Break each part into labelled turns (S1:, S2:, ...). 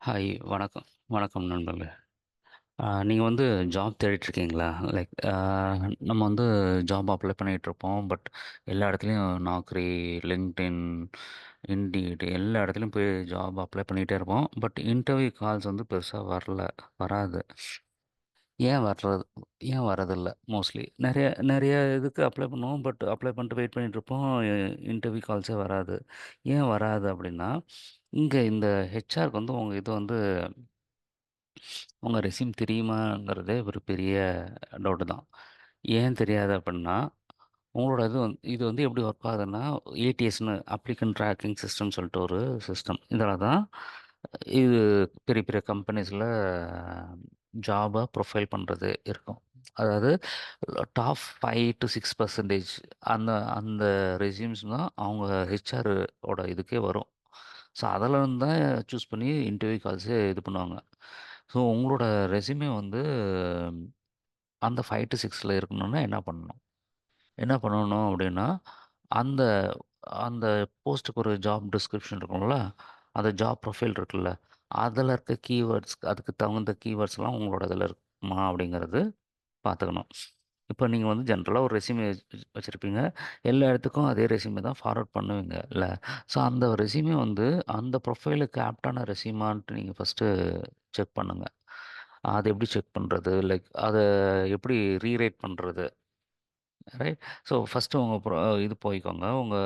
S1: Hi, வணக்கம். வணக்கம் நண்பர்களே. நீங்க வந்து ஜாப் தேடிட்டு இருக்கீங்களா? லைக் நம்ம வந்து ஜாப் அப்ளை பண்ணிட்டுருப்போம். பட் எல்லா இடத்துலயும் நாக்ரி, லிங்க்டின், இண்டீட் எல்லா இடத்துலயும் போய் ஜாப் அப்ளை பண்ணிட்டே இருப்போம். பட் இன்டர்வியூ கால்ஸ் வந்து பெருசா வராது. ஏன் வர்றது ஏன் வரதில்ல மோஸ்ட்லி? நெறைய நெறைய இதுக்கு அப்ளை பண்ணுவோம். பட் அப்ளை பண்ணிட்டு வெயிட் பண்ணிட்டுருப்போம். இன்டர்வியூ கால்ஸே வராது. ஏன் வராது அப்டின்னா, இங்க இந்த ஹெச்ஆர்க்கு வந்து உங்க இது வந்து உங்க ரெஸ்யூம் தெரியுமாங்கிறதே ஒரு பெரிய டவுட்டு தான். ஏன் தெரியாது அப்புட்ன்னா, உங்களோட இது வந்து எப்படி ஒர்க் ஆகுதுன்னா, ஏடிஎஸ்ன்னு அப்ளிகன்ட் ட்ராக்கிங் சிஸ்டம்னு சொல்லிட்டு ஒரு சிஸ்டம். இதில தான் இது பெரிய பெரிய கம்பெனிஸ்ல ஜாப ப்ரொஃபைல் பண்றது இருக்கும். அதாவது டாப் 5 டூ 6% அந்த அந்த ரெஸ்யூம்ஸ் தான் அவங்க ஹெச்ஆர் ஓட இதுக்கே வரும். ஸோ அதிலருந்து தான் சூஸ் பண்ணி இன்டர்வியூ கால்ஸே இது பண்ணுவாங்க. ஸோ உங்களோட ரெஸ்யூமே வந்து அந்த 5 டூ 6ல இருக்கணும்னா என்ன பண்ணணும்? என்ன பண்ணணும் அப்படின்னா, அந்த அந்த போஸ்ட்டுக்கு ஒரு ஜாப் டிஸ்கிரிப்ஷன் இருக்கும்ல, அந்த ஜாப் ப்ரொஃபைல் இருக்குல்ல, அதில இருக்க கீவேர்ட்ஸ் அதுக்கு தகுந்த கீவேர்ட்ஸ்லாம் உங்களோட இதில இருக்குமா அப்படிங்கிறது பார்த்துக்கணும். இப்போ நீங்க வந்து ஜென்ரலா ஒரு ரெஸ்யூமே வச்சிருப்பீங்க. எல்லா இடத்துக்கும் அதே ரெஸ்யூமே தான் ஃபார்வர்ட் பண்ணுவீங்கல்ல. ஸோ அந்த ரெஸ்யூமே வந்து அந்த ப்ரொஃபைலுக்கு ஆப்ட்டான ரெஸ்யூமான்ட்டு நீங்க ஃபர்ஸ்ட்டு செக் பண்ணுங்க. அது எப்படி செக் பண்றது? லைக் அத எப்படி ரீரைட் பண்றது? ரைட். ஸோ ஃபர்ஸ்ட்டு உங்க இது போய்க்கோங்க. உங்க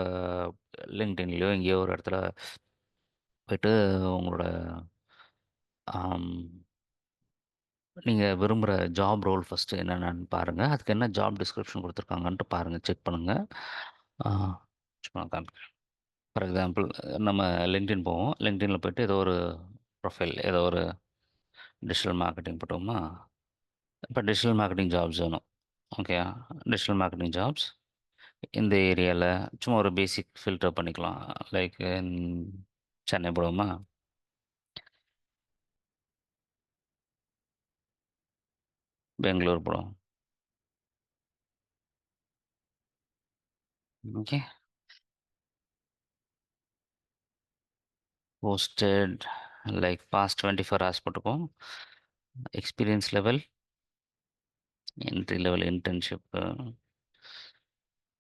S1: லிங்க்டின்லயோ எங்கேயோ ஒரு இடத்துல போயிட்டு உங்களோட ஆம், நீங்க விரும்புற ஜாப் ரோல் ஃபர்ஸ்ட்டு என்னென்னன்னு பாருங்க. அதுக்கு என்ன ஜாப் டிஸ்கிரிப்ஷன் குடுத்துருக்காங்கன்ட்டு பாருங்க. செக் பண்ணுங்க. ஆ சும்மா காமிக்கிறேன். ஃபார் எக்ஸாம்பிள் நம்ம லிங்க்டின் போவோம். லிங்க்டின்ல போயிட்டு ஏதோ ஒரு ப்ரொஃபைல் ஏதோ ஒரு டிஜிட்டல் மார்க்கெட்டிங் போட்டோமா, இப்போ டிஜிட்டல் மார்க்கெட்டிங் ஜாப்ஸ் வேணும். ஓகேயா? டிஜிட்டல் மார்க்கெட்டிங் ஜாப்ஸ் இந்த ஏரியால சும்மா ஒரு பேசிக் ஃபில்டர் பண்ணிக்கலாம். லைக் சென்னை போடுவோமா? பெங்களூர் போடுவோம். Okay. Posted like past 24 hours போட்டுப்போம். Experience level, entry level internship,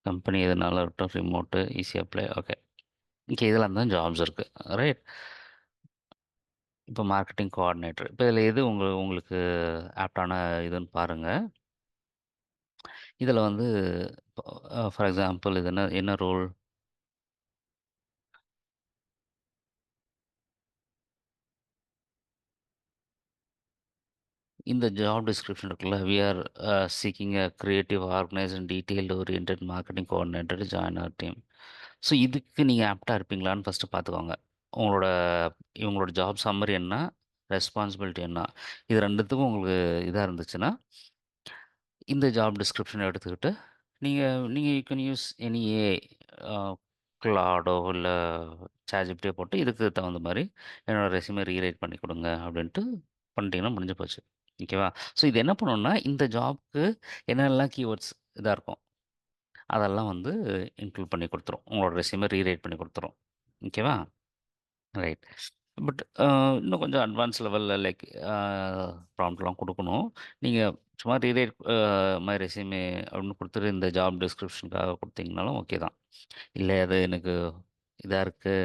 S1: company எதுனாலும் இருக்கட்டும், remote, easy apply. Okay. Okay, இதெல்லாம் தான் ஜாப்ஸ் இருக்கு. ரைட். இப்போ மார்க்கெட்டிங் கோஆர்டினேட்டர். இப்போ இதில் எது உங்களுக்கு ஆப்டான இதுன்னு பாருங்க. இதில் வந்து ஃபார் எக்ஸாம்பிள் இது என்ன என்ன ரோல்? இந்த ஜாப் டிஸ்கிரிப்ஷன் இருக்குல்ல, we are seeking a creative organised and detailed oriented marketing coordinator join our team. So இதுக்கு நீங்கள் ஆப்டாக இருப்பீங்களான்னு ஃபஸ்ட்டு பார்த்துக்கோங்க. உங்களோட இவங்களோட ஜாப் சம்மரி என்ன, ரெஸ்பான்சிபிலிட்டி என்ன, இது ரெண்டுத்துக்கும் உங்களுக்கு இதாக இருந்துச்சுன்னா இந்த ஜாப் டிஸ்கிரிப்ஷனை எடுத்துக்கிட்டு நீங்கள் யூ கேன் யூஸ் எனி கிளாடோ இல்லை சாட்ஜிபிட்டியோ போட்டு இதுக்கு தகுந்த மாதிரி என்னோடய ரெஸ்யூமே ரீரைட் பண்ணி கொடுங்க அப்படின்ட்டு பண்ணிட்டீங்கன்னா முடிஞ்சு போச்சு. ஓகேவா? ஸோ இது என்ன பண்ணணும்னா இந்த ஜாப்க்கு என்னென்னலாம் கீவேர்ட்ஸ் இதாக இருக்கும் அதெல்லாம் வந்து இன்க்ளூட் பண்ணி கொடுத்துரும். உங்களோட ரெஸ்யூமே ரீரைட் பண்ணி கொடுத்துரும். ஓகேவா? ரைட். பட் இன்னும் கொஞ்சம் அட்வான்ஸ் லெவலில் லைக் ப்ராம்ப்ட்லாம் கொடுக்கணும். நீங்கள் சும்மா ரீரைட் மை ரெஸ்யூமே அப்படின்னு கொடுத்துட்டு இந்த ஜாப் டிஸ்கிரிப்ஷனுக்காக கொடுத்தீங்கனாலும் ஓகே தான். இல்லை அது எனக்கு இதாக இருக்குது,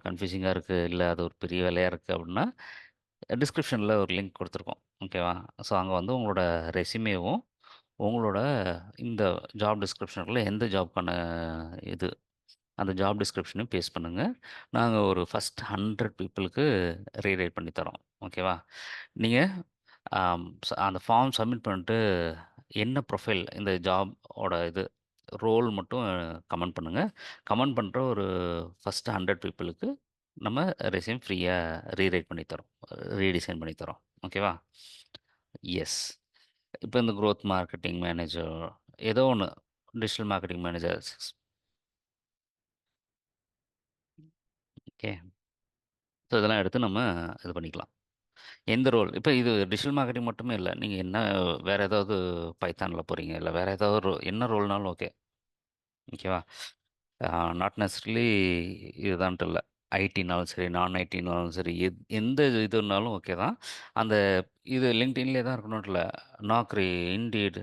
S1: கன்ஃப்யூசிங்காக இருக்குது, இல்லை அது ஒரு பெரிய வேலையாக இருக்குது அப்படின்னா டிஸ்கிரிப்ஷனில் ஒரு லிங்க் கொடுத்துருக்கோம். ஓகேவா? ஸோ அங்கே வந்து உங்களோட ரெஸ்யூமேவும் உங்களோட இந்த ஜாப் டிஸ்கிரிப்ஷனுக்குள்ள எந்த ஜாப்க்கான இது அந்த ஜாப் டிஸ்கிரிப்ஷனையும் பேஸ்ட் பண்ணுங்க. நாங்க ஒரு ஃபர்ஸ்ட் 100 பீப்பிளுக்கு ரீரைட் பண்ணி தரோம். ஓகேவா? நீங்க அந்த ஃபார்ம் சப்மிட் பண்ணிட்டு என்ன ப்ரொஃபைல் இந்த ஜாப் ஓட இது ரோல் மட்டும் கமெண்ட் பண்ணுங்க. கமெண்ட் பண்ற ஒரு ஃபர்ஸ்ட் 100 பீப்பிளுக்கு நம்ம ரெஸ்யூம் ஃப்ரீயா ரீரைட் பண்ணி தரோம். ரீடிசைன் பண்ணி தரோம். ஓகேவா? எஸ். இப்ப இந்த குரோத் மார்க்கெட்டிங் மேனேஜர் ஏதோ ஒண்ணு digital marketing manager. Okay. So இதெல்லாம் எடுத்து நம்ம இது பண்ணிக்கலாம். எந்த ரோல் இப்போ இது டிஜிட்டல் மார்க்கெட்டிங் மட்டுமே இல்ல. நீங்க என்ன வேற ஏதாவது பைத்தான்ல போறீங்க, இல்ல வேற ஏதாவது என்ன ரோல்னாலும் ஓகே. ஓகேவா? நாட் நெசசரிலி இதுதான்ட்டு இல்ல. ஐடினாலும் சரி, நான் ஐடினாலும் சரி, எந்த இதுனாலும் ஓகே தான். அந்த இது லிங்க்டின்லேயே தான் இருக்கணும்னு இல்ல. நாக்ரி, இண்டீட்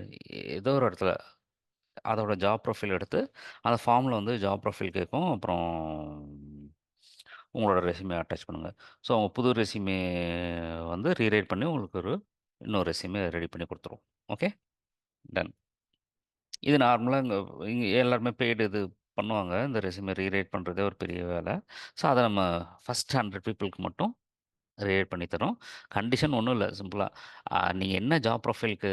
S1: ஏதோ ஒரு இடத்துல அதோட ஜாப் ப்ரொஃபைல் எடுத்து, அந்த ஃபார்ம்ல வந்து ஜாப் ப்ரொஃபைல் கேட்கும். அப்புறம் உங்களோட ரெஸ்யூமே அட்டாச் பண்ணுங்க. ஸோ, அவங்க புது ரெஸ்யூமே வந்து ரீரைட் பண்ணி உங்களுக்கு இன்னொரு ரெஸ்யூமே ரெடி பண்ணி குடுத்துரும். ஓகே? டன். இது நார்மலா இங்க இங்க எல்லாருமே பெய்டு இது பண்ணுவாங்க. இந்த ரெஸ்யூமே ரீரைட் பண்றதே ஒரு பெரிய வேல. ஸோ, அத நம்ம ஃபர்ஸ்ட் 100 பீப்பிள்க்கு மட்டும் ரீரைட் பண்ணி தர்றோம். கண்டிஷன் ஒண்ணும் இல்ல. சிம்பிளா நீங்க என்ன ஜாப் ப்ரொஃபைல்க்கு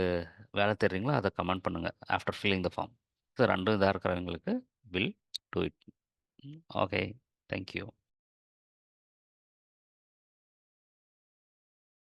S1: வேலை தேடுறீங்களோ, அத கமெண்ட் பண்ணுங்க. After filling the form. So 2 இதா இருக்கிறவங்களுக்கு will do it. Okay. Thank you.